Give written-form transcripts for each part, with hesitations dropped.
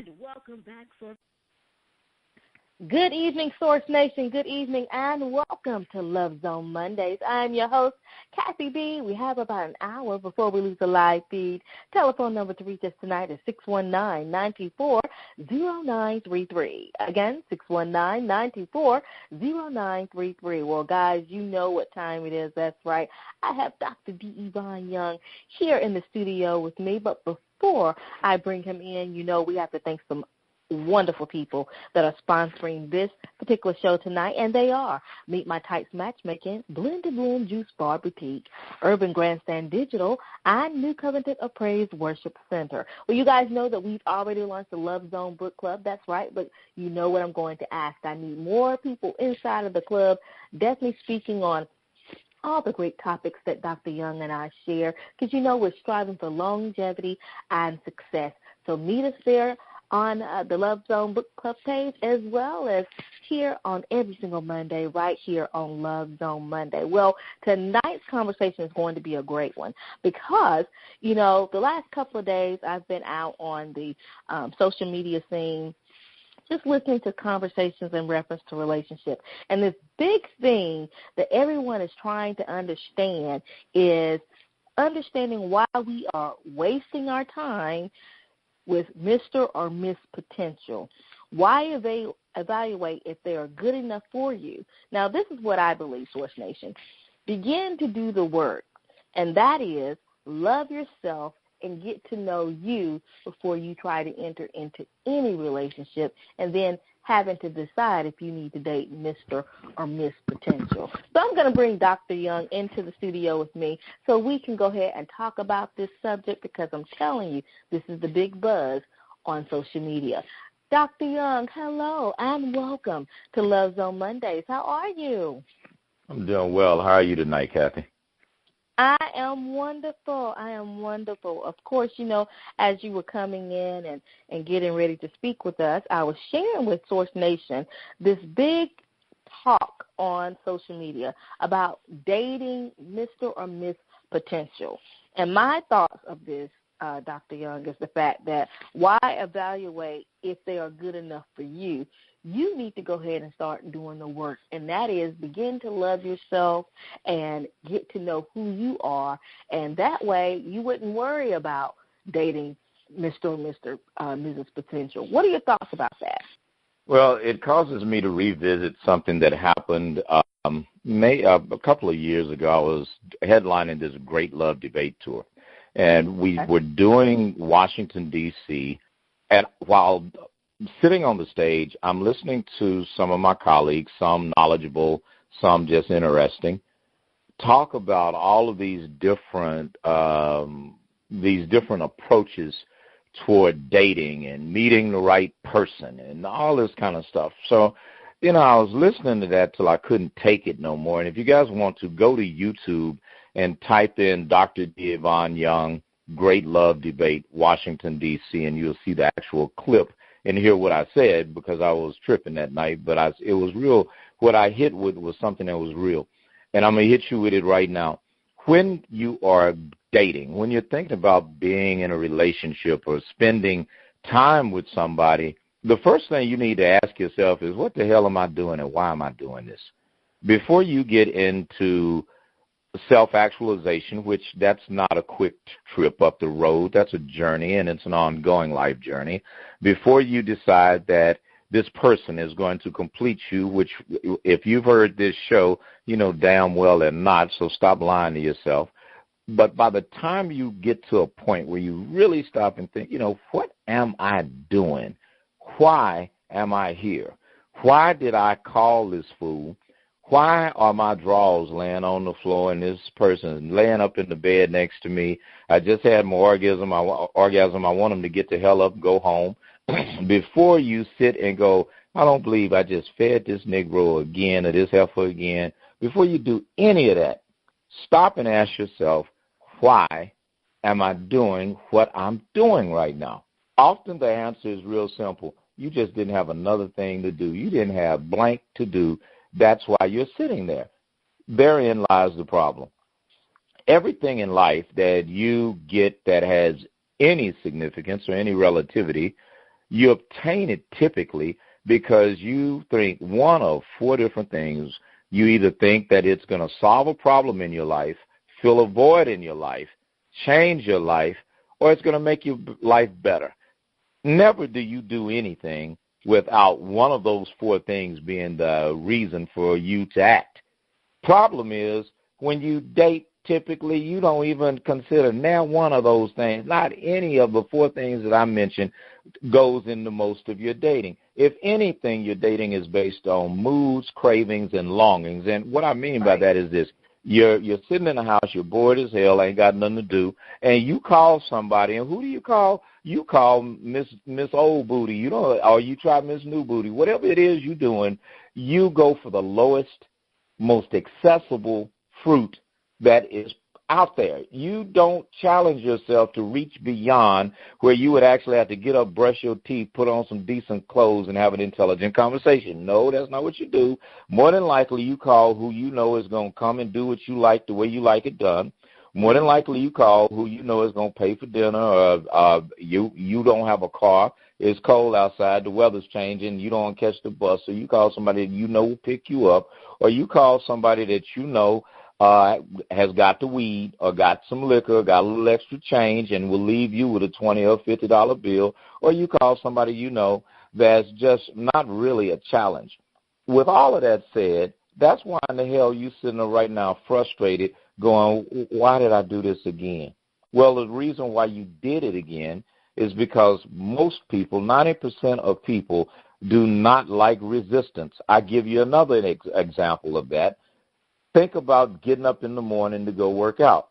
And welcome back, Source. Good evening, Source Nation. Good evening, and welcome to Love Zone Mondays. I'm your host, Kathy B. We have about an hour before we lose the live feed. Telephone number to reach us tonight is 619-924-0933. Again, 619-924-0933. Well, guys, you know what time it is. That's right. I have Dr. D. Yvonne Young here in the studio with me. But before I bring him in, you know we have to thank some wonderful people that are sponsoring this particular show tonight, and they are Meet My Types Matchmaking, Blend to Bloom Juice Bar Boutique, Urban Grandstand Digital, and New Covenant of Praise Worship Center. Well, you guys know that we've already launched the Love Zone Book Club. That's right, but you know what I'm going to ask. I need more people inside of the club, definitely speaking on all the great topics that Dr. Young and I share, because you know we're striving for longevity and success. So meet us there on the Love Zone Book Club page, as well as here on every single Monday, right here on Love Zone Monday. Well, tonight's conversation is going to be a great one because, you know, the last couple of days I've been out on the social media scene just listening to conversations in reference to relationships. And this big thing that everyone is trying to understand is understanding why we are wasting our time with Mr. or Miss Potential. Why evaluate if they are good enough for you? Now, this is what I believe, Source Nation. Begin to do the work, and that is love yourself and get to know you before you try to enter into any relationship and then having to decide if you need to date Mr. or Miss Potential. So I'm going to bring Dr. Young into the studio with me so we can go ahead and talk about this subject, because I'm telling you, this is the big buzz on social media. Dr. Young, hello and welcome to Love Zone Mondays. How are you? I'm doing well. How are you tonight, Kathy? I am wonderful. I am wonderful. Of course, you know, as you were coming in and getting ready to speak with us, I was sharing with Source Nation this big talk on social media about dating Mr. or Miss Potential. And my thoughts of this, Dr. Young, is the fact that why evaluate if they are good enough for you? You need to go ahead and start doing the work, and that is begin to love yourself and get to know who you are, and that way you wouldn't worry about dating Mr. or Mrs. Potential. What are your thoughts about that? Well, it causes me to revisit something that happened a couple of years ago. I was headlining this Great Love Debate Tour, and we were doing Washington, D.C., and while sitting on the stage, I'm listening to some of my colleagues, some knowledgeable, some just interesting, talk about all of these different approaches toward dating and meeting the right person and all this kind of stuff. So, you know, I was listening to that till I couldn't take it no more. And if you guys want to, go to YouTube and type in Dr. D. Yvonne Young, Great Love Debate, Washington, D.C., and you'll see the actual clip and hear what I said, because I was tripping that night. But it was real. What I hit with was something that was real. And I'm going to hit you with it right now. When you are dating, when you're thinking about being in a relationship or spending time with somebody, the first thing you need to ask yourself is, what the hell am I doing and why am I doing this? Before you get into self-actualization, which that's not a quick trip up the road. That's a journey, and it's an ongoing life journey. Before you decide that this person is going to complete you, which if you've heard this show, you know damn well they're not, so stop lying to yourself. But by the time you get to a point where you really stop and think, you know, what am I doing? Why am I here? Why did I call this fool? Why are my drawers laying on the floor and this person is laying up in the bed next to me? I just had my orgasm. I want them to get the hell up and go home. Before you sit and go, I don't believe I just fed this Negro again or this heifer again. Before you do any of that, stop and ask yourself, why am I doing what I'm doing right now? Often the answer is real simple. You just didn't have another thing to do. You didn't have blank to do. That's why you're sitting there. Therein lies the problem. Everything in life that you get that has any significance or any relativity, You obtain it typically because you think one of four different things. You either think that it's going to solve a problem in your life, fill a void in your life, change your life, or it's going to make your life better. Never do you do anything without one of those four things being the reason for you to act. Problem is, when you date, typically you don't even consider now one of those things. Not any of the four things that I mentioned goes into most of your dating. If anything, your dating is based on moods, cravings, and longings. And what I mean by that is this. You're sitting in the house, you're bored as hell, ain't got nothing to do, and you call somebody, and who do you call? You call Miss Old Booty, or you try Miss New Booty. Whatever it is you're doing, you go for the lowest, most accessible fruit that is out there. You don't challenge yourself to reach beyond where you would actually have to get up, brush your teeth, put on some decent clothes, and have an intelligent conversation. No, that's not what you do. More than likely, you call who you know is going to come and do what you like the way you like it done. More than likely, you call who you know is going to pay for dinner, or you don't have a car. It's cold outside. The weather's changing. You don't want to catch the bus, so you call somebody that you know will pick you up, or you call somebody that you know has got the weed or got some liquor, got a little extra change, and will leave you with a $20 or $50 bill, or you call somebody you know that's just not really a challenge. With all of that said, that's why in the hell you sitting there right now frustrated going, why did I do this again? Well, the reason why you did it again is because most people, 90% of people, do not like resistance. I give you another example of that. Think about getting up in the morning to go work out.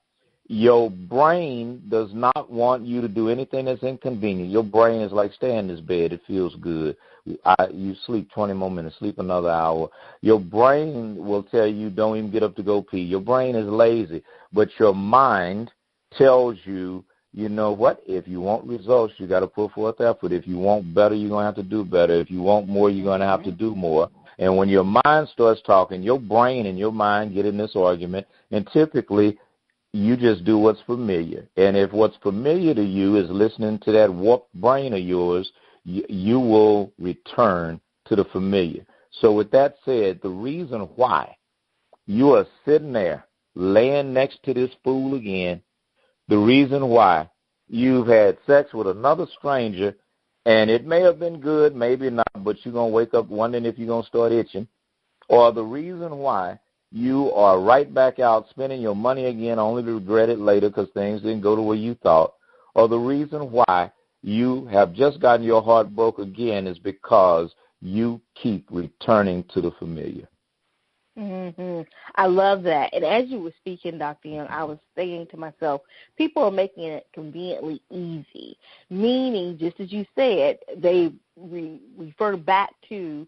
Your brain does not want you to do anything that's inconvenient. Your brain is like, stay in this bed. It feels good. You sleep 20 more minutes, sleep another hour. Your brain will tell you don't even get up to go pee. Your brain is lazy, but your mind tells you, you know what, if you want results, you got to put forth effort. If you want better, you're going to have to do better. If you want more, you're going to have to do more. And when your mind starts talking, your brain and your mind get in this argument, and typically you just do what's familiar. And if what's familiar to you is listening to that warped brain of yours, you will return to the familiar. So with that said, the reason why you are sitting there laying next to this fool again, the reason why you've had sex with another stranger, and it may have been good, maybe not, but you're going to wake up wondering if you're going to start itching, or the reason why you are right back out spending your money again only to regret it later because things didn't go the way you thought, or the reason why you have just gotten your heart broke again is because you keep returning to the familiar. Mm-hmm. I love that. And as you were speaking, Dr. Young, I was saying to myself, people are making it conveniently easy, meaning, just as you said, they refer back to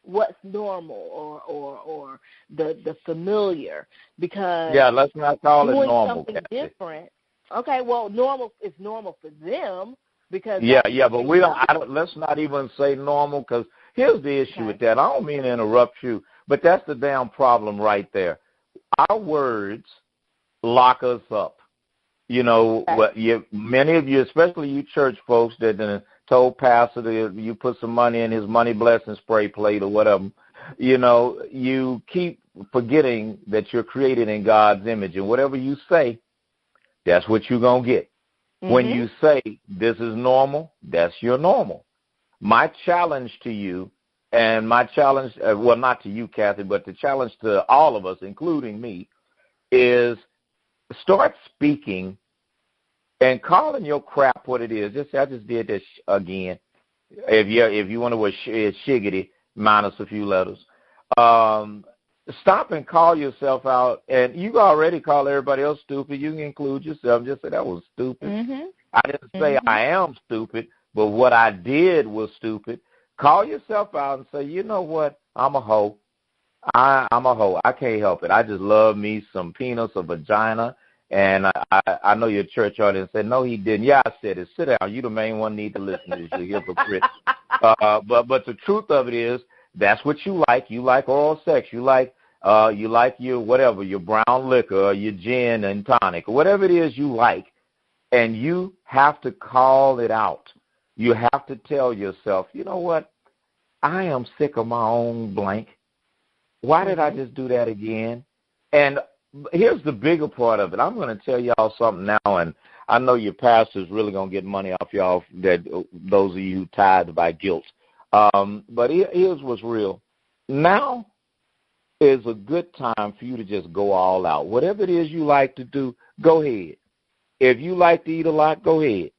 what's normal or the familiar, because let's not call it normal. Something different. Okay, well, normal is normal for them because but we don't. Let's not even say normal, because here's the issue with that. I don't mean to interrupt you, but that's the damn problem right there. Our words lock us up. You know, many of you, especially you church folks that told pastor that you put some money in his money blessing spray plate or whatever, you know, you keep forgetting that you're created in God's image. And whatever you say, that's what you're going to get. Mm-hmm. When you say this is normal, that's your normal. My challenge to you, and my challenge, well, not to you, Kathy, but the challenge to all of us, including me, is start speaking and calling your crap what it is. I just did this again. If you want to wear shiggity, minus a few letters. Stop and call yourself out. And you already call everybody else stupid. You can include yourself. Just say that was stupid. Mm-hmm. I didn't say I am stupid, but what I did was stupid. Call yourself out and say, you know what? I'm a hoe. I'm a hoe. I can't help it. I just love me some penis or vagina. And I know your church audience said, no, he didn't. Yeah, I said it. Sit down. You the main one need to listen to this, you hypocrite. But the truth of it is, that's what you like. You like oral sex. You like your whatever, your brown liquor, or your gin and tonic, or whatever it is you like, and you have to call it out. You have to tell yourself, you know what? I am sick of my own blank. Why did I just do that again? And here's the bigger part of it. I'm going to tell y'all something now, and I know your pastor's really going to get money off y'all, that those of you who tithe by guilt. But here's what's real. Now is a good time for you to just go all out. Whatever it is you like to do, go ahead. If you like to eat a lot, go ahead.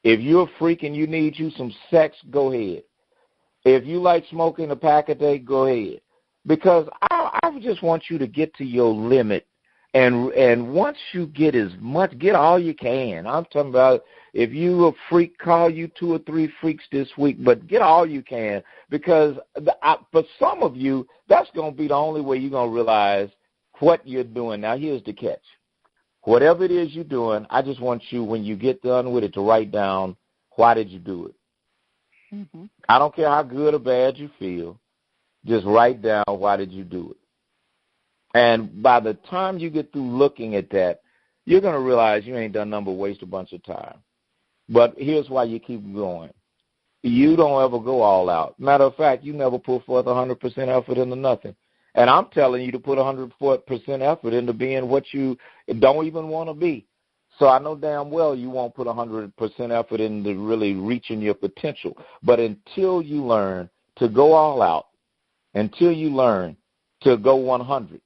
If you're a freak and you need you some sex, go ahead. If you like smoking a pack a day, go ahead. Because I just want you to get to your limit. And once you get get all you can. I'm talking about if you a freak, call you 2 or 3 freaks this week, but get all you can. Because for some of you, that's going to be the only way you're going to realize what you're doing. Now, here's the catch. Whatever it is you're doing, I just want you, when you get done with it, to write down, why did you do it? Mm-hmm. I don't care how good or bad you feel. Just write down, why did you do it? And by the time you get through looking at that, you're going to realize you ain't done nothing but waste a bunch of time. But here's why you keep going. You don't ever go all out. Matter of fact, you never put forth 100% effort into nothing. And I'm telling you to put 100% effort into being what you don't even want to be. So I know damn well you won't put 100% effort into really reaching your potential. But until you learn to go all out, until you learn to go 100,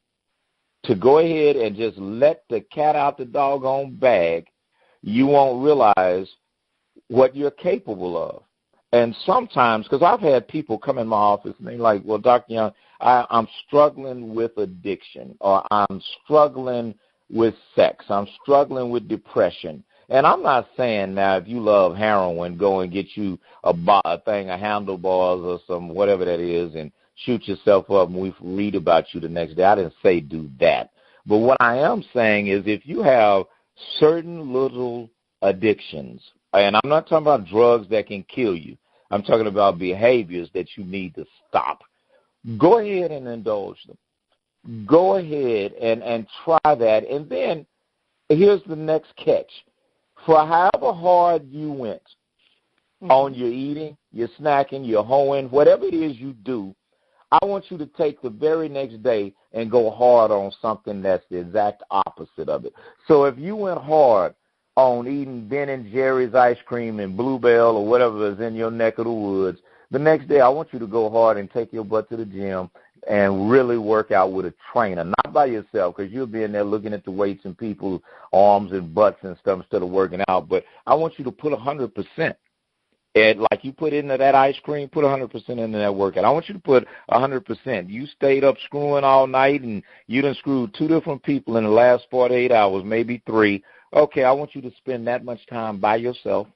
to go ahead and just let the cat out the doggone bag, you won't realize what you're capable of. And sometimes, because I've had people come in my office and they're like, well, Dr. Young, I'm struggling with addiction, or I'm struggling with sex, I'm struggling with depression. And I'm not saying now if you love heroin, go and get you a thing of handlebars or some whatever that is and shoot yourself up and we read about you the next day. I didn't say do that. But what I am saying is if you have certain little addictions, and I'm not talking about drugs that can kill you, I'm talking about behaviors that you need to stop, go ahead and indulge them. Go ahead and try that. And then here's the next catch. For however hard you went on your eating, your snacking, your hoeing, whatever it is you do, I want you to take the very next day and go hard on something that's the exact opposite of it. So if you went hard on eating Ben & Jerry's ice cream and Bluebell or whatever is in your neck of the woods, the next day I want you to go hard and take your butt to the gym and really work out with a trainer, not by yourself, because you'll be in there looking at the weights and people's arms and butts and stuff instead of working out. But I want you to put 100%. And like you put into that ice cream, put 100% into that workout. I want you to put 100%. You stayed up screwing all night and you done screwed 2 different people in the last 48 hours, maybe 3. Okay, I want you to spend that much time by yourself.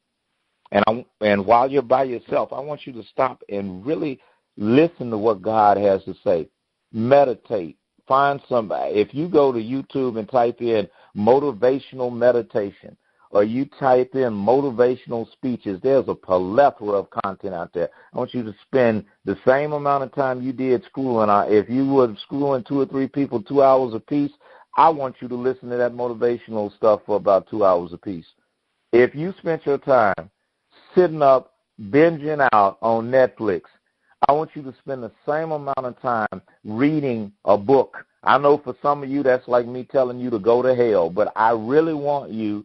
And while you're by yourself, I want you to stop and really listen to what God has to say. Meditate. Find somebody. If you go to YouTube and type in motivational meditation, or you type in motivational speeches, there's a plethora of content out there. I want you to spend the same amount of time you did schooling. If you were schooling 2 or 3 people 2 hours apiece, I want you to listen to that motivational stuff for about 2 hours apiece. If you spent your time sitting up, binging out on Netflix, I want you to spend the same amount of time reading a book. I know for some of you that's like me telling you to go to hell, but I really want you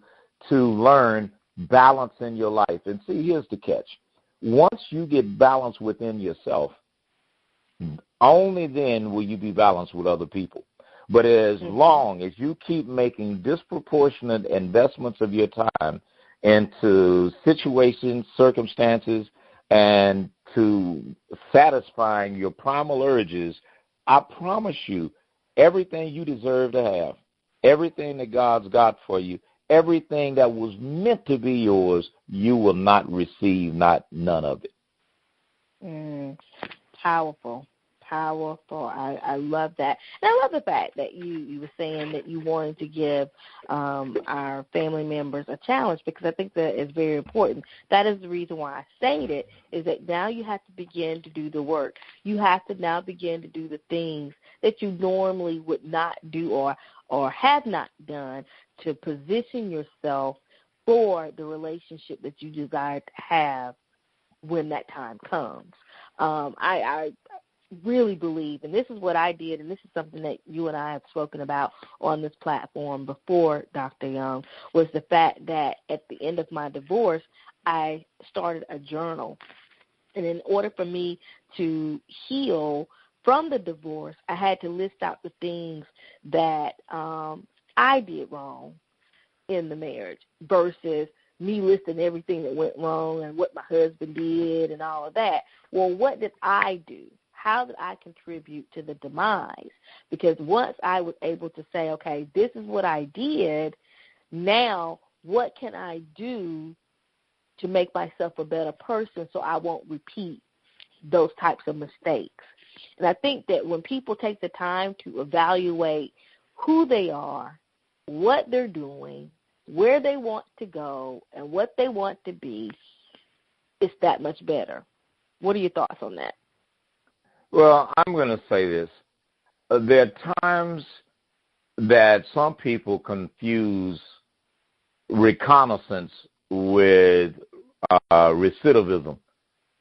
to learn balance in your life. And see, here's the catch. Once you get balance within yourself, only then will you be balanced with other people. But as long as you keep making disproportionate investments of your time into situations, circumstances, and to satisfying your primal urges, I promise you, everything you deserve to have, everything that God's got for you, everything that was meant to be yours, you will not receive, none of it. Powerful. I love that. And I love the fact that you were saying that you wanted to give our family members a challenge, because I think that is very important. That is the reason why I stated it, is that now you have to begin to do the work. You have to now begin to do the things that you normally would not do or have not done to position yourself for the relationship that you desire to have when that time comes. I really believe, and this is what I did, and this is something that you and I have spoken about on this platform before, Dr. Young, was the fact that at the end of my divorce, I started a journal. And in order for me to heal from the divorce, I had to list out the things that I did wrong in the marriage versus me listing everything that went wrong and what my husband did and all of that. Well, what did I do? How did I contribute to the demise? Because once I was able to say, okay, this is what I did, now what can I do to make myself a better person so I won't repeat those types of mistakes? And I think that when people take the time to evaluate who they are, what they're doing, where they want to go, and what they want to be, it's that much better. What are your thoughts on that? Well, I'm going to say this. There are times that some people confuse reconnaissance with recidivism,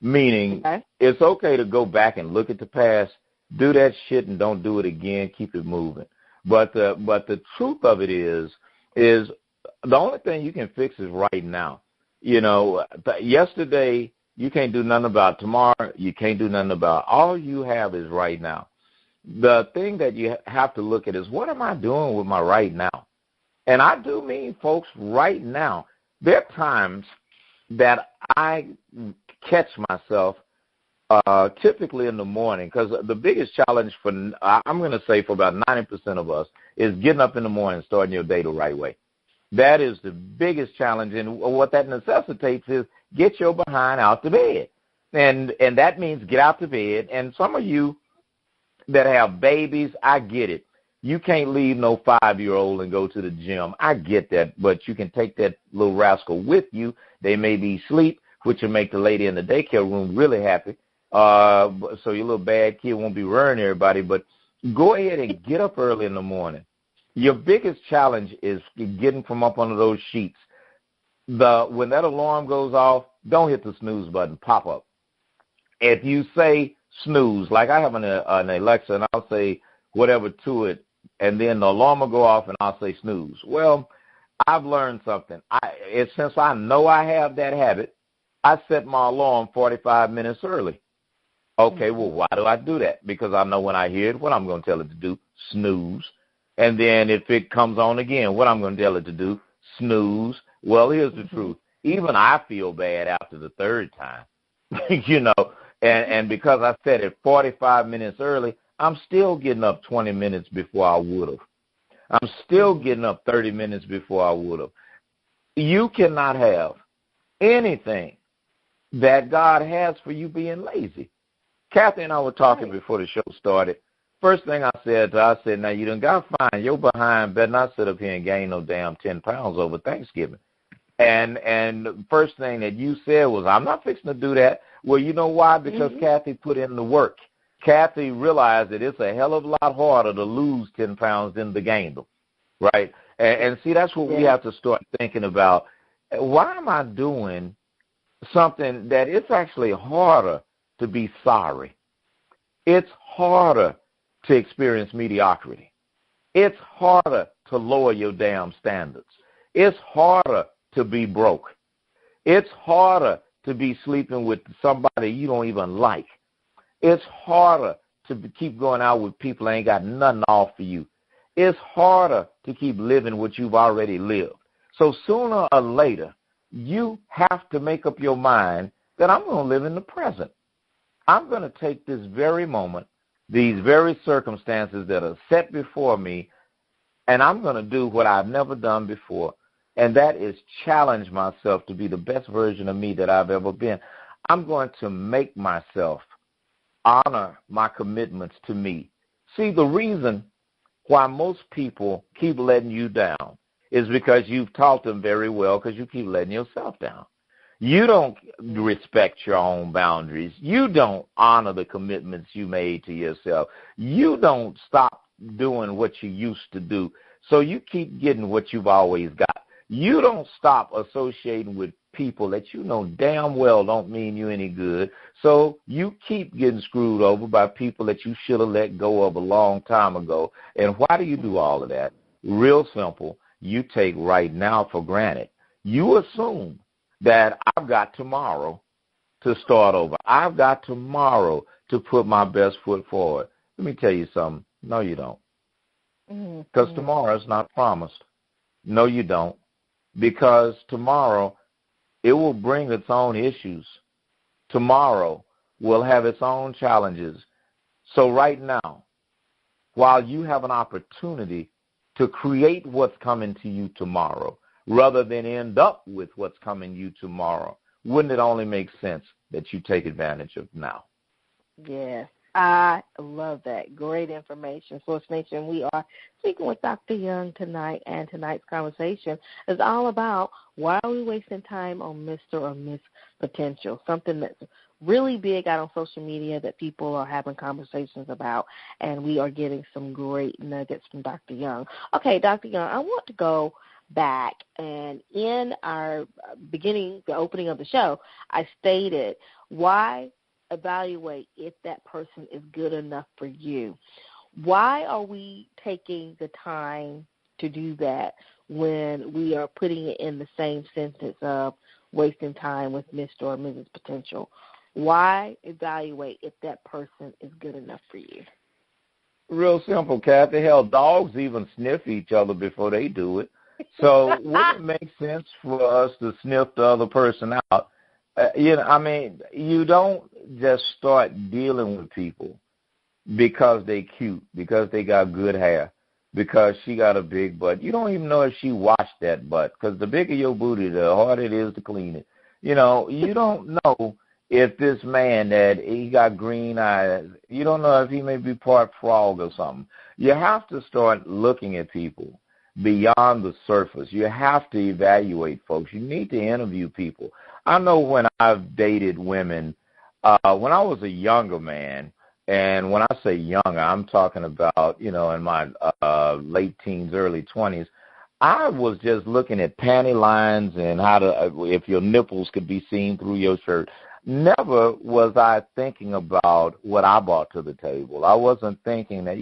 meaning it's okay to go back and look at the past, do that shit and don't do it again, keep it moving. But the truth of it is the only thing you can fix is right now. You know, yesterday you can't do nothing about. Tomorrow you can't do nothing about. All you have is right now. The thing that you have to look at is, what am I doing with my right now? And I do mean, folks, right now. There are times that I catch myself typically in the morning, because the biggest challenge for, I'm going to say for about 90% of us, is getting up in the morning and starting your day the right way. That is the biggest challenge, and what that necessitates is get your behind out to bed. And that means get out to bed. And some of you that have babies, I get it. You can't leave no 5-year-old and go to the gym. I get that, but you can take that little rascal with you. They may be asleep, which will make the lady in the daycare room really happy. So your little bad kid won't be worrying everybody, but go ahead and get up early in the morning. Your biggest challenge is getting from up under those sheets. When that alarm goes off, don't hit the snooze button, pop up. If you say snooze, like I have an Alexa, and I'll say whatever to it, and then the alarm will go off and I'll say snooze. Well, I've learned something. Since I know I have that habit, I set my alarm 45 minutes early. Okay, well, why do I do that? Because I know when I hear it, what I'm going to tell it to do, snooze. And then if it comes on again, what I'm going to tell it to do, snooze. Well, here's the truth. Even I feel bad after the third time, you know, and because I set it 45 minutes early, I'm still getting up 20 minutes before I would have. I'm still getting up 30 minutes before I would have. You cannot have anything that God has for you being lazy. Kathy and I were talking before the show started. First thing I said to her, I said, now you done got fine. Your behind better not sit up here and gain no damn 10 pounds over Thanksgiving. And the first thing that you said was, I'm not fixing to do that. Well, you know why? Because Kathy put in the work. Kathy realized that it's a hell of a lot harder to lose 10 pounds than to gain them, right? And see, that's what we have to start thinking about. Why am I doing something that it's actually harder to be sorry? It's harder to experience mediocrity. It's harder to lower your damn standards. It's harder to be broke. It's harder to be sleeping with somebody you don't even like. It's harder to keep going out with people that ain't got nothing to offer you. It's harder to keep living what you've already lived. So sooner or later, you have to make up your mind that I'm going to live in the present. I'm going to take this very moment, these very circumstances that are set before me, and I'm going to do what I've never done before, and that is challenge myself to be the best version of me that I've ever been. I'm going to make myself honor my commitments to me. See, the reason why most people keep letting you down is because you've taught them very well, because you keep letting yourself down. You don't respect your own boundaries. You don't honor the commitments you made to yourself. You don't stop doing what you used to do. So you keep getting what you've always got. You don't stop associating with people that you know damn well don't mean you any good. So you keep getting screwed over by people that you should have let go of a long time ago. And why do you do all of that? Real simple. You take right now for granted. You assume that I've got tomorrow to start over. I've got tomorrow to put my best foot forward. Let me tell you something. No, you don't. Because tomorrow is not promised. No, you don't. Because tomorrow, it will bring its own issues. Tomorrow will have its own challenges. So right now, while you have an opportunity to create what's coming to you tomorrow, rather than end up with what's coming you tomorrow, wouldn't it only make sense that you take advantage of now? Yes, I love that. Great information. Source Nation, we are speaking with Dr. Young tonight, and tonight's conversation is all about why are we wasting time on Mr. or Miss Potential, something that's really big out on social media that people are having conversations about, and we are getting some great nuggets from Dr. Young. Okay, Dr. Young, I want to go back, and in our beginning, the opening of the show, I stated why evaluate if that person is good enough for you. Why are we taking the time to do that when we are putting it in the same sentence of wasting time with Mr. or Mrs. Potential? Why evaluate if that person is good enough for you? Real simple, Kathy. Hell, dogs even sniff each other before they do it. So wouldn't it make sense for us to sniff the other person out? You don't just start dealing with people because they cute, because they got good hair, because she got a big butt. You don't even know if she washed that butt, because the bigger your booty, the harder it is to clean it. You don't know if this man that he got green eyes, you don't know if he may be part frog or something. You have to start looking at people beyond the surface. You have to evaluate folks. You need to interview people. I know when I've dated women, when I was a younger man, and when I say younger, I'm talking about, in my late teens, early 20s, I was just looking at panty lines and if your nipples could be seen through your shirt. Never was I thinking about what I brought to the table. I wasn't thinking that,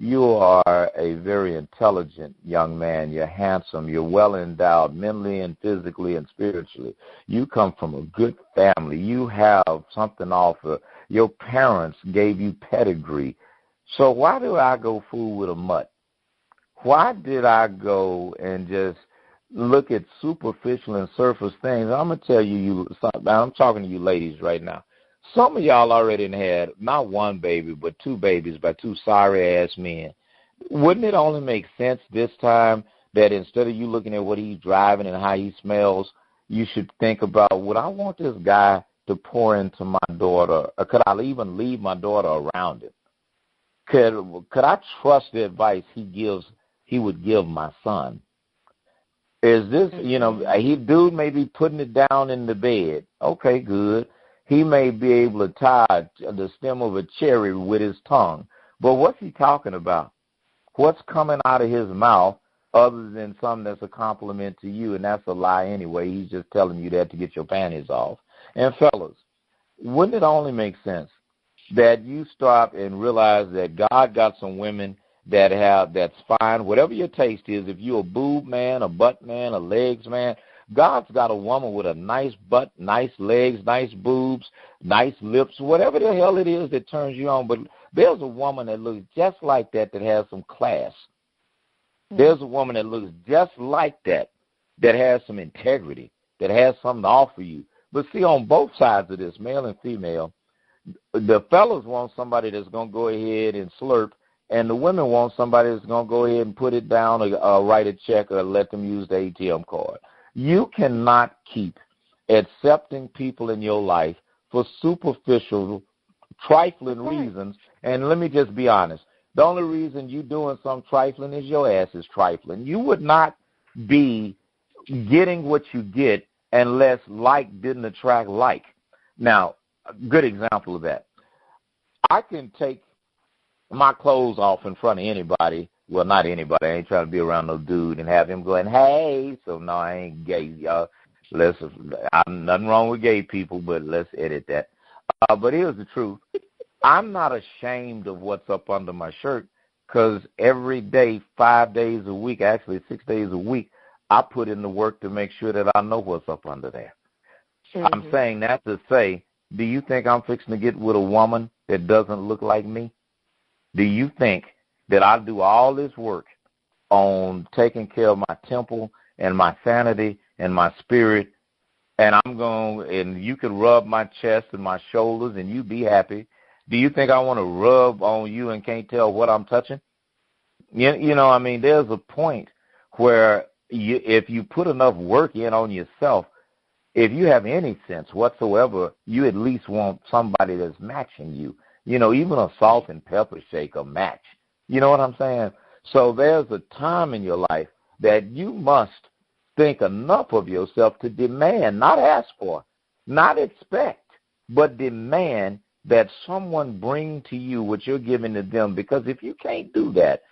you are a very intelligent young man. You're handsome. You're well endowed mentally and physically and spiritually. You come from a good family. You have something to offer. Your parents gave you pedigree. So why do I go fool with a mutt? Why did I go and just look at superficial and surface things? I'm going to tell you, I'm talking to you ladies right now. Some of y'all already had not one baby, but two babies by two sorry-ass men. Wouldn't it only make sense this time that instead of you looking at what he's driving and how he smells, you should think about, would I want this guy to pour into my daughter, or could I even leave my daughter around him? Could I trust the advice he would give my son? Is this, dude may be putting it down in the bed. Okay, good. He may be able to tie the stem of a cherry with his tongue. But what's he talking about? What's coming out of his mouth other than something that's a compliment to you, and that's a lie anyway. He's just telling you that to get your panties off. And, fellas, wouldn't it only make sense that you stop and realize that God got some women that's fine, whatever your taste is, if you're a boob man, a butt man, a legs man, God's got a woman with a nice butt, nice legs, nice boobs, nice lips, whatever the hell it is that turns you on. But there's a woman that looks just like that has some class. There's a woman that looks just like that has some integrity, that has something to offer you. But see, on both sides of this, male and female, the fellas want somebody that's going to go ahead and slurp, and the women want somebody that's going to go ahead and put it down or write a check or let them use the ATM card. You cannot keep accepting people in your life for superficial, trifling reasons. And let me just be honest. The only reason you're doing some trifling is your ass is trifling. You would not be getting what you get unless like didn't attract like. Now, a good example of that. I can take my clothes off in front of anybody Well, not anybody. I ain't trying to be around no dude and have him going, hey. So, no, I ain't gay, y'all. I'm nothing wrong with gay people, but let's edit that. But here's the truth. I'm not ashamed of what's up under my shirt because every day, 5 days a week, actually 6 days a week, I put in the work to make sure that I know what's up under there. Mm-hmm. I'm saying that to say, do you think I'm fixing to get with a woman that doesn't look like me? Do you think that I do all this work on taking care of my temple and my sanity and my spirit, and and you could rub my chest and my shoulders and you be happy? Do you think I want to rub on you and can't tell what I'm touching? You know, I mean, there's a point where if you put enough work in on yourself, if you have any sense whatsoever, you at least want somebody that's matching you. You know, even a salt and pepper shake a match. You know what I'm saying? So there's a time in your life that you must think enough of yourself to demand, not ask for, not expect, but demand that someone bring to you what you're giving to them. Because if you can't do that,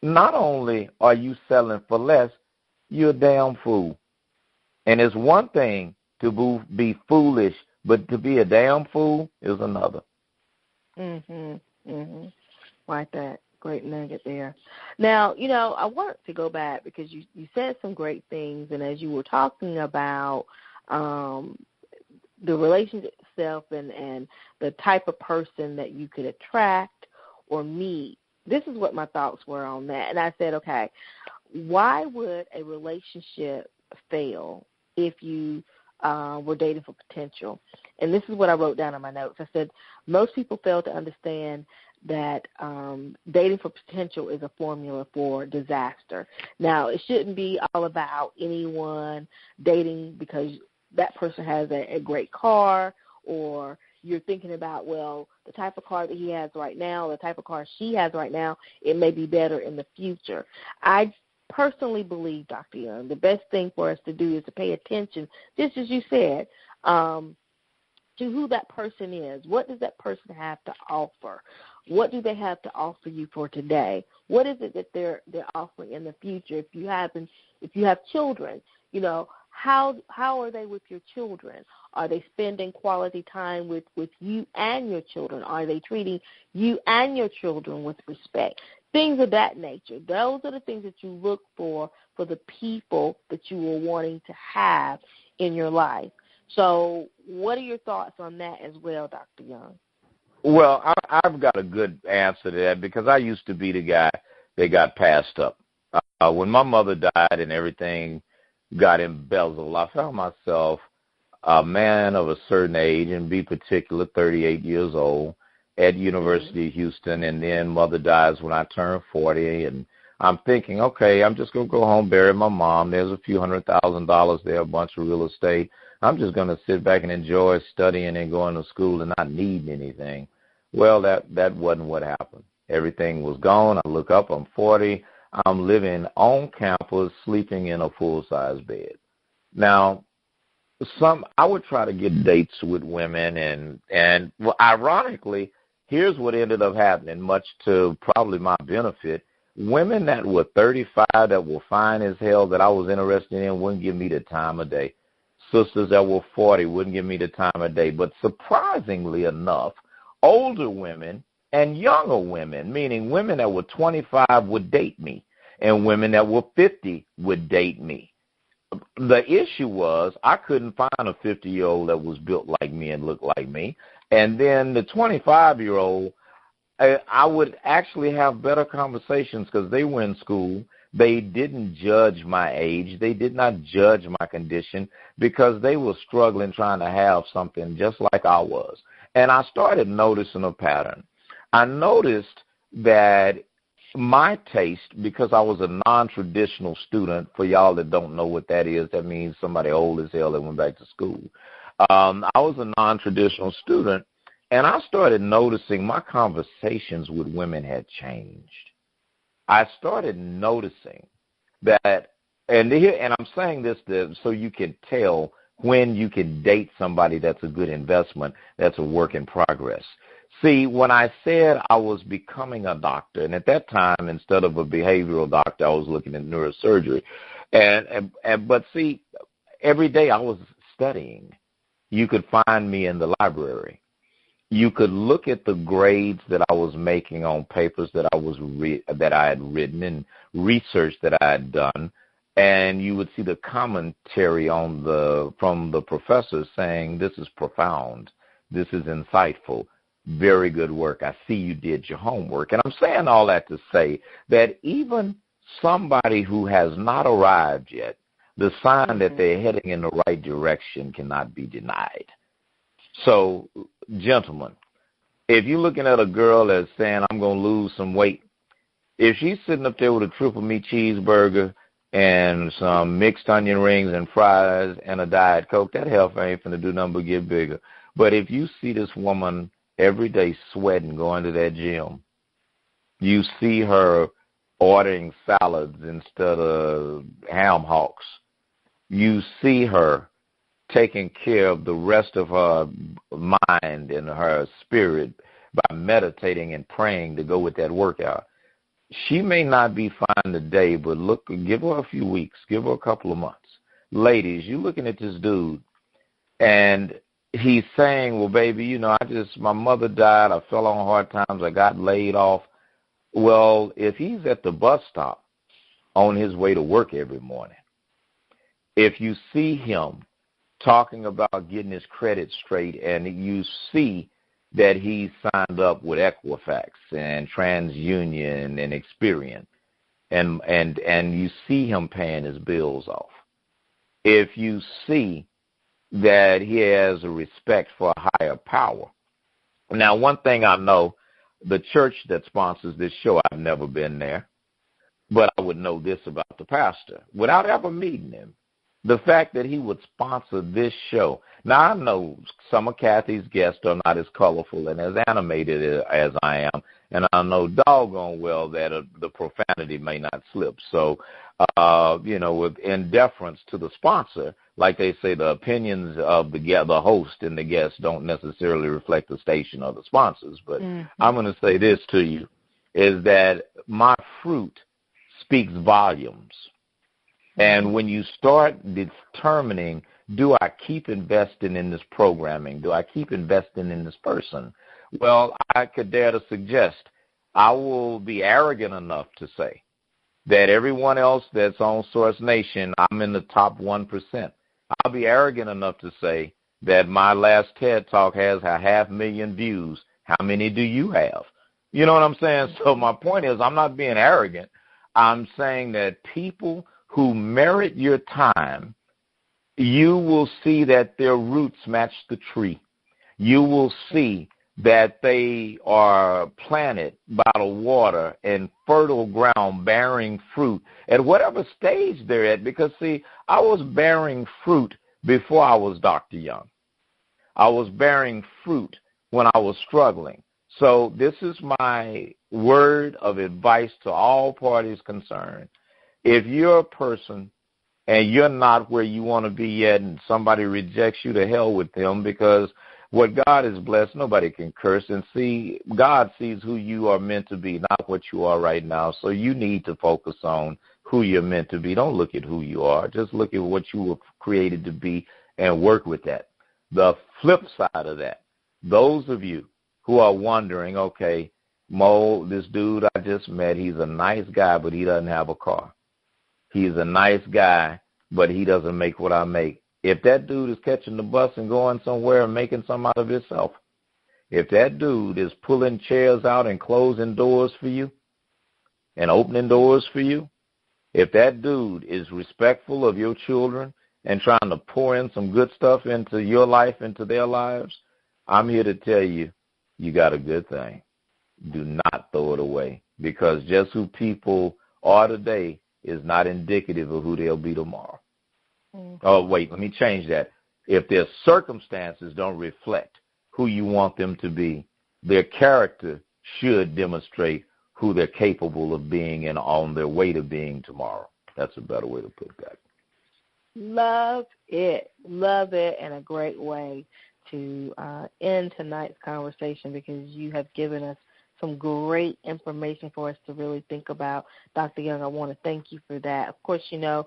not only are you selling for less, you're a damn fool. And it's one thing to be foolish, but to be a damn fool is another. Like that. Great nugget there. Now, you know, I wanted to go back because you said some great things, and as you were talking about the relationship itself and the type of person that you could attract or meet, this is what my thoughts were on that. And I said, okay, why would a relationship fail if you were dating for potential? And this is what I wrote down in my notes. I said, most people fail to understand that dating for potential is a formula for disaster. Now, it shouldn't be all about anyone dating because that person has a great car, or you're thinking about, well, the type of car that he has right now, the type of car she has right now, it may be better in the future. I personally believe, Dr. Young, the best thing for us to do is to pay attention, just as you said, to who that person is. What does that person have to offer? What do they have to offer you for today? What is it that they're offering in the future? If you have children, you know, how are they with your children? Are they spending quality time with you and your children? Are they treating you and your children with respect? Things of that nature. Those are the things that you look for the people that you are wanting to have in your life. So what are your thoughts on that as well, Dr. Young? Well, I've got a good answer to that because I used to be the guy that got passed up. When my mother died and everything got embezzled, I found myself a man of a certain age, and be particular, 38 years old, at University of Houston, and then mother dies when I turn 40, and I'm thinking, okay, I'm just going to go home, bury my mom. There's a few $100,000 there, a bunch of real estate. I'm just going to sit back and enjoy studying and going to school and not needing anything. Well, that wasn't what happened. Everything was gone. I look up, I'm 40. I'm living on campus, sleeping in a full-size bed. Now, I would try to get dates with women, and well, ironically, here's what ended up happening, much to probably my benefit. Women that were 35 that were fine as hell that I was interested in wouldn't give me the time of day. Sisters that were 40 wouldn't give me the time of day. But surprisingly enough, older women and younger women, meaning women that were 25 would date me, and women that were 50 would date me. The issue was I couldn't find a 50-year-old that was built like me and looked like me. And then the 25-year-old, I would actually have better conversations because they were in school. They didn't judge my age. They did not judge my condition because they were struggling trying to have something just like I was. And I started noticing a pattern. I noticed that my taste, because I was a non-traditional student, for y'all that don't know what that is, that means somebody old as hell that went back to school. I was a non-traditional student, and I started noticing my conversations with women had changed. I started noticing that, and I'm saying this so you can tell when you can date somebody that's a good investment, that's a work in progress. See, when I said I was becoming a doctor, and at that time, instead of a behavioral doctor, I was looking at neurosurgery. But see, every day I was studying. You could find me in the library. You could look at the grades that I was making on papers that I had written and research that I had done, and you would see the commentary from the professors saying, "This is profound. This is insightful. Very good work. I see you did your homework." And I'm saying all that to say that even somebody who has not arrived yet, the sign that they're heading in the right direction cannot be denied. So, gentlemen, if you're looking at a girl that's saying, "I'm going to lose some weight," if she's sitting up there with a triple meat cheeseburger and some mixed onion rings and fries and a Diet Coke, that health ain't finna do nothing but get bigger. But if you see this woman every day sweating, going to that gym, you see her ordering salads instead of ham hocks, you see her taking care of the rest of her mind and her spirit by meditating and praying to go with that workout. She may not be fine today, but look, give her a few weeks, give her a couple of months. Ladies, you're looking at this dude, and he's saying, "Well, baby, my mother died, I fell on hard times, I got laid off." Well, if he's at the bus stop on his way to work every morning, if you see him talking about getting his credit straight and you see that he signed up with Equifax and TransUnion and Experian, and you see him paying his bills off, if you see that he has a respect for a higher power. Now, one thing I know, the church that sponsors this show, I've never been there, but I would know this about the pastor without ever meeting him. The fact that he would sponsor this show. Now, I know some of Kathy's guests are not as colorful and as animated as I am, and I know doggone well that the profanity may not slip. So, in deference to the sponsor, like they say, the opinions of the host and the guests don't necessarily reflect the station or the sponsors. But I'm going to say this to you, is that my fruit speaks volumes. And when you start determining, do I keep investing in this programming? Do I keep investing in this person? Well, I could dare to suggest I will be arrogant enough to say that everyone else that's on Source Nation, I'm in the top 1%. I'll be arrogant enough to say that my last TED Talk has 500,000 views. How many do you have? You know what I'm saying? So my point is, I'm not being arrogant. I'm saying that people who merit your time, you will see that their roots match the tree. You will see that they are planted by the water in fertile ground bearing fruit at whatever stage they're at. Because, see, I was bearing fruit before I was Dr. Young. I was bearing fruit when I was struggling. So this is my word of advice to all parties concerned. If you're a person and you're not where you want to be yet and somebody rejects you, to hell with them, because what God has blessed, nobody can curse. And see, God sees who you are meant to be, not what you are right now. So you need to focus on who you're meant to be. Don't look at who you are. Just look at what you were created to be and work with that. The flip side of that, those of you who are wondering, okay, Mo, this dude I just met, he's a nice guy, but he doesn't have a car. He's a nice guy, but he doesn't make what I make. If that dude is catching the bus and going somewhere and making something out of himself, if that dude is pulling chairs out and closing doors for you and opening doors for you, if that dude is respectful of your children and trying to pour in some good stuff into your life, into their lives, I'm here to tell you, you got a good thing. Do not throw it away, because just who people are today is not indicative of who they'll be tomorrow. Oh, wait, let me change that. If their circumstances don't reflect who you want them to be, their character should demonstrate who they're capable of being and on their way to being tomorrow. That's a better way to put that. Love it, and a great way to end tonight's conversation because you have given us some great information for us to really think about. Dr. Young, I want to thank you for that. Of course, you know,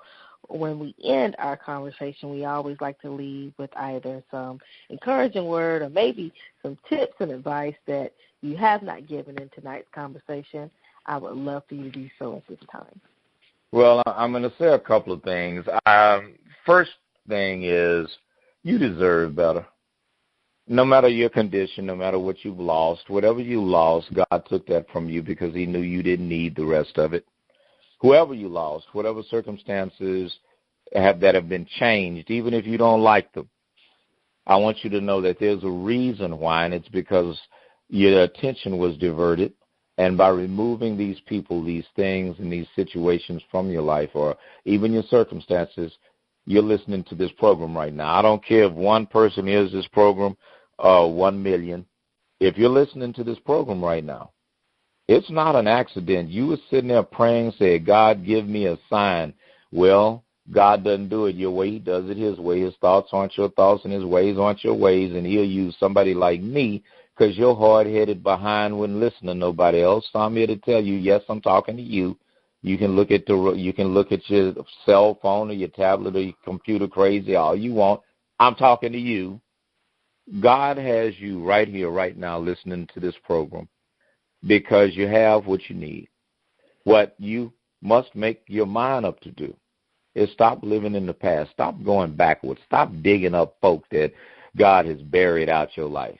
when we end our conversation, we always like to leave with either some encouraging word or maybe some tips and advice that you have not given in tonight's conversation. I would love for you to do so at this time. Well, I'm going to say a couple of things. First thing is you deserve better. No matter your condition, no matter what you've lost, whatever you lost, God took that from you because he knew you didn't need the rest of it. Whoever you lost, whatever circumstances that have been changed, even if you don't like them, I want you to know that there's a reason why, and it's because your attention was diverted. And by removing these people, these things, and these situations from your life or even your circumstances, you're listening to this program right now. I don't care if one person hears this program or 1 million. If you're listening to this program right now, it's not an accident. You were sitting there praying, saying, God, give me a sign. Well, God doesn't do it your way. He does it his way. His thoughts aren't your thoughts, and his ways aren't your ways, and he'll use somebody like me because you're hard-headed behind when listening to nobody else. So I'm here to tell you, yes, I'm talking to you. You can look at your cell phone or your tablet or your computer crazy all you want. I'm talking to you. God has you right here, right now, listening to this program because you have what you need. What you must make your mind up to do is stop living in the past. Stop going backwards. Stop digging up folk that God has buried out your life.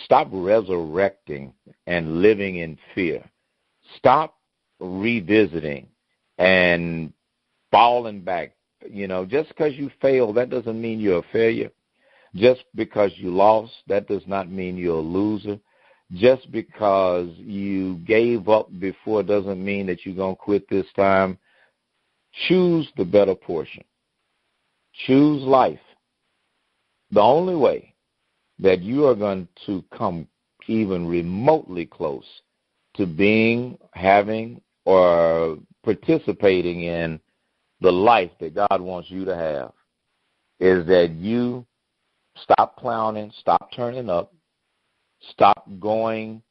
Stop resurrecting and living in fear. Stop revisiting and falling back. You know, just because you failed, that doesn't mean you're a failure. Just because you lost, that does not mean you're a loser. Just because you gave up before doesn't mean that you're going to quit this time. Choose the better portion. Choose life. The only way that you are going to come even remotely close to being, having, or participating in the life that God wants you to have is that you stop clowning, stop turning up, stop going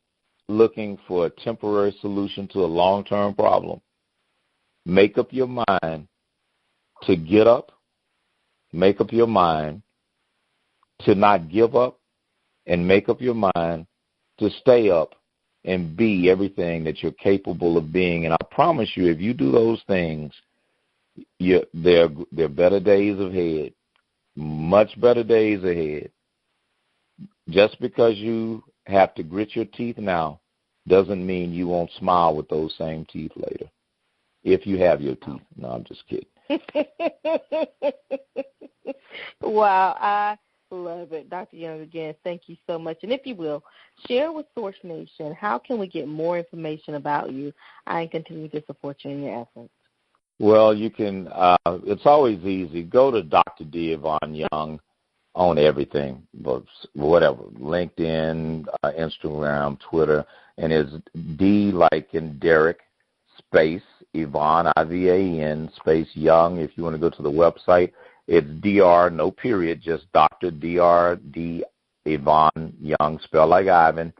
looking for a temporary solution to a long-term problem. Make up your mind to get up. Make up your mind to not give up, and make up your mind to stay up and be everything that you're capable of being. And I promise you, if you do those things, there are better days ahead, much better days ahead. Just because you have to grit your teeth now doesn't mean you won't smile with those same teeth later. If you have your teeth. No, I'm just kidding. Wow, I love it. Dr. Young, again, thank you so much. And if you will, share with Source Nation, how can we get more information about you and continue to support you in your efforts? Well, you can, it's always easy. Go to Dr. D. Yvonne Young on everything, whatever, LinkedIn, Instagram, Twitter, and it's D like in Derek, space, Yvonne, I-V-A-N, space Young. If you want to go to the website, it's DR, no period, just Dr. D-R-D Yvonne Young, spelled like Ivan,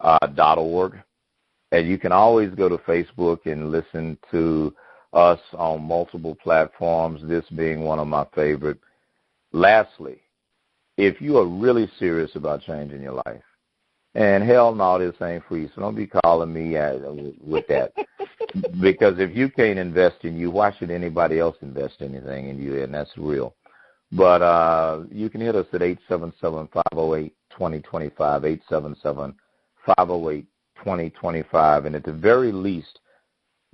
.org. And you can always go to Facebook and listen to us on multiple platforms, this being one of my favorite. Lastly, if you are really serious about changing your life, and hell no, this ain't free, so don't be calling me with that. Because if you can't invest in you, why should anybody else invest anything in you? And that's real. But you can hit us at 877-508-2025, 877-508-2025. And at the very least,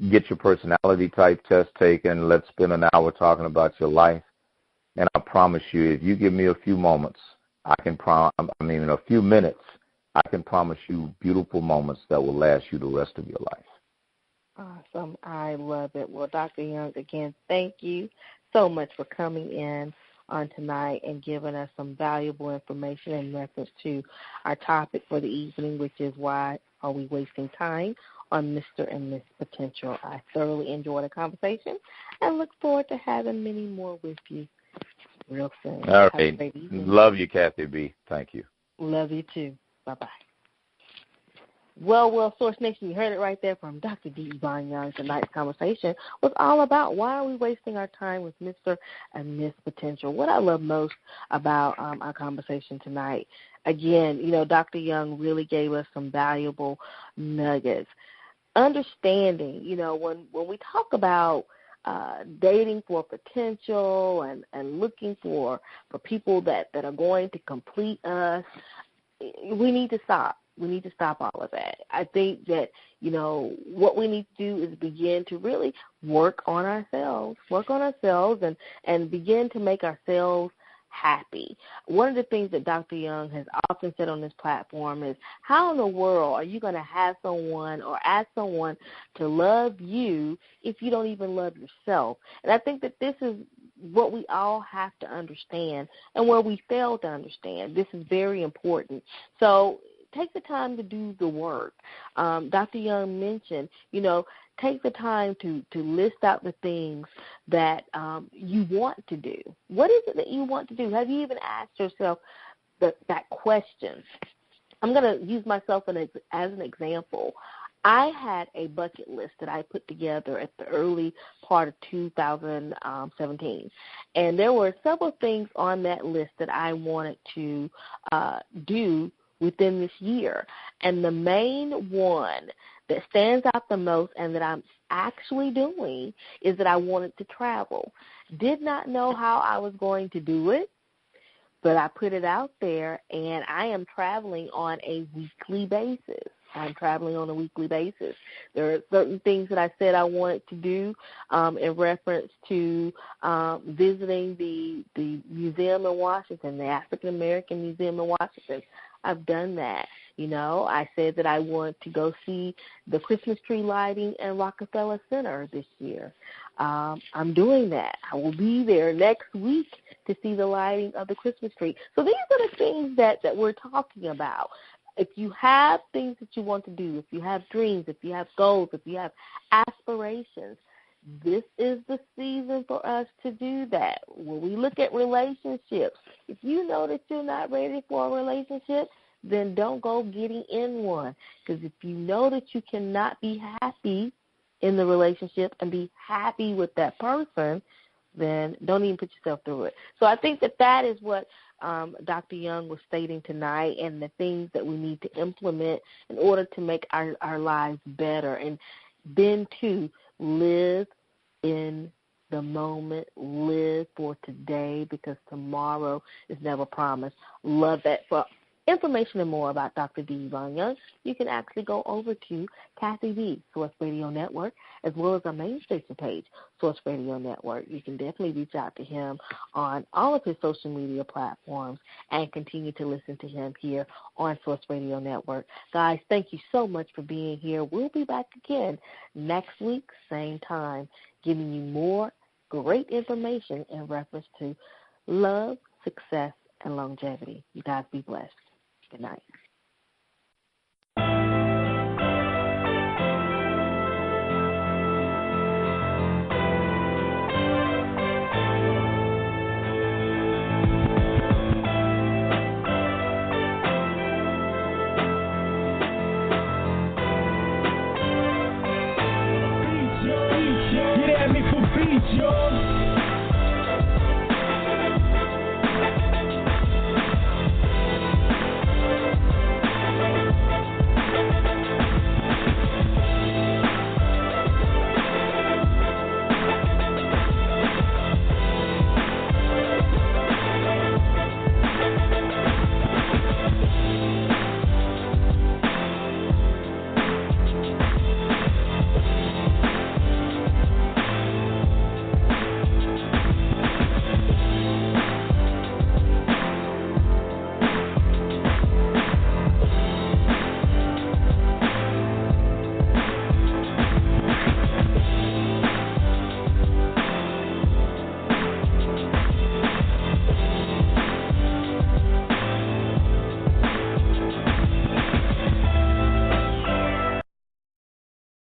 get your personality type test taken. Let's spend an hour talking about your life. And I promise you, if you give me a few moments, a few minutes, I can promise you beautiful moments that will last you the rest of your life. Awesome. I love it. Well, Dr. Young, again, thank you so much for coming in on tonight and giving us some valuable information in reference to our topic for the evening, which is why are we wasting time on Mr. and Miss Potential. I thoroughly enjoyed the conversation and look forward to having many more with you. real soon. All Have a right. great evening. Love you, Kathy B. Thank you. Love you too. Bye-bye. Well, Source Nation, you heard it right there from Dr. D. Yvonne Young. Tonight's conversation was all about why are we wasting our time with Mr. and Miss Potential. What I love most about our conversation tonight, again, Dr. Young really gave us some valuable nuggets. Understanding, when we talk about dating for potential and looking for people that are going to complete us, we need to stop. We need to stop all of that. I think that, what we need to do is begin to really work on ourselves and begin to make ourselves happy. One of the things that Dr. Young has often said on this platform is, how in the world are you going to have someone or ask someone to love you if you don't even love yourself? And I think that this is what we all have to understand, and where we fail to understand. This is very important. So take the time to do the work. Dr. Young mentioned, take the time to list out the things that you want to do. What is it that you want to do? Have you even asked yourself that question? I'm going to use myself as an example. I had a bucket list that I put together at the early part of 2017, and there were several things on that list that I wanted to do within this year. And the main one that stands out the most and that I'm actually doing is that I wanted to travel. Did not know how I was going to do it, but I put it out there, and I am traveling on a weekly basis. There are certain things that I said I wanted to do in reference to visiting the museum in Washington, the African American Museum in Washington. I've done that. I said that I want to go see the Christmas tree lighting in Rockefeller Center this year. I'm doing that. I will be there next week to see the lighting of the Christmas tree. So these are the things that we're talking about. If you have things that you want to do, if you have dreams, if you have goals, if you have aspirations, this is the season for us to do that. When we look at relationships, if you know that you're not ready for a relationship, then don't go getting in one. Because if you know that you cannot be happy in the relationship and be happy with that person, then don't even put yourself through it. So I think that is what Dr. Young was stating tonight, and the things that we need to implement in order to make our lives better. And then, too, live in the moment, live for today, because tomorrow is never promised. Love that. For information and more about Dr. D. Yvonne Young, you can actually go over to Kathy B, Source Radio Network, as well as our main station page, Source Radio Network. You can definitely reach out to him on all of his social media platforms and continue to listen to him here on Source Radio Network. Guys, thank you so much for being here. We'll be back again next week, same time, giving you more great information in reference to love, success, and longevity. You guys be blessed. Good night.